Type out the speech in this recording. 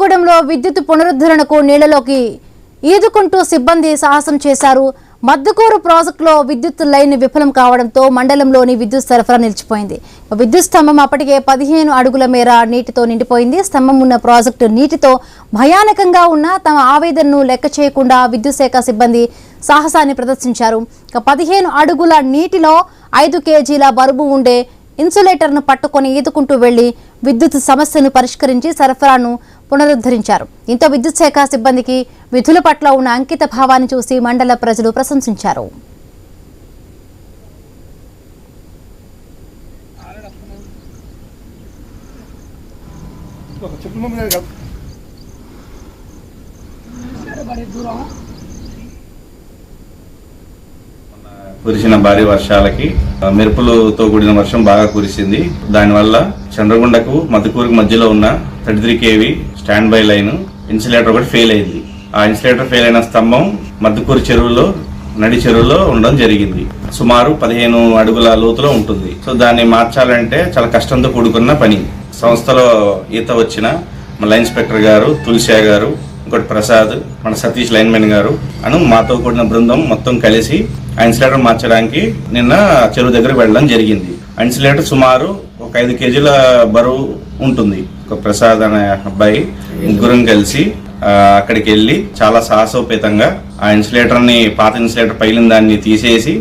కొత్తగూడెంలో విద్యుత్ పునరుద్ధరణకు నీళ్లలోకి ఈదుకుంటూ సిబ్బంది సాహసం చేశారు. మద్దుకూరు ప్రాజెక్టులో విద్యుత్ లైన్ విఫలం కావడంతో మండలంలోని విద్యుత్ సరఫరా నిలిచిపోయింది. విద్యుత్ స్తంభం అప్పటికే 15 అడుగుల మేర నీటితో నిండిపోయింది. స్తంభం ఉన్న ప్రాజెక్టు నీటితో భయానకంగా ఉన్న తమ ఆవేదనను లెక్క చేయకుండా విద్యుత్ శాఖ సిబ్బంది సాహసాన్ని ప్రదర్శించారు. 15 అడుగుల నీటిలో 5 కేజీల బరువు ఉండే ఇన్సులేటర్ను పట్టుకొని ఈదుకుంటూ వెళ్లి విద్యుత్ సమస్యను పరిష్కరించి సరఫరాను పునరుద్ధరించారు. దీంతో విద్యుత్ శాఖ సిబ్బందికి విధుల పట్ల ఉన్న అంకిత భావాన్ని చూసి మండల ప్రజలు ప్రశంసించారు. కురిసిన భారీ వర్షాలకి మెరుపులతో కూడిన వర్షం బాగా కురిసింది. దానివల్ల చంద్రగుండకు మధుకూరుకు మధ్యలో ఉన్న 33 kV stand by line insulator ఒకటి ఫెయిల్ అయింది. ఆ ఇన్సులేటర్ ఫెయిల్ అయిన స్తంభం మధుకూరు చెరువులో నడి చెరువులో ఉండడం జరిగింది. సుమారు 15 అడుగుల లోతులో ఉంటుంది. సో దాన్ని మార్చాలంటే చాలా కష్టంతో కూడుకున్న పని. సంస్థలో ఈత వచ్చిన మన లైన్ ఇన్స్పెక్టర్ గారు, తులసియా గారు, ఇంకోటి ప్రసాద్, మన సతీష్ లైన్మెన్ గారు అను మాతో కూడిన బృందం మొత్తం కలిసి ఆ ఇన్సులేటర్ మార్చడానికి నిన్న చెరువు దగ్గరకు వెళ్ళడం జరిగింది. ఆ ఇన్సులేటర్ సుమారు ఒక 5 కేజీల బరువు ఉంటుంది. ఒక ప్రసాద్ అనే అబ్బాయి ముగ్గురం కలిసి అక్కడికి వెళ్ళి చాలా సాహసోపేతంగా ఆ ఇన్సులేటర్ ని, పాత ఇన్సులేటర్ పైన దాన్ని తీసేసి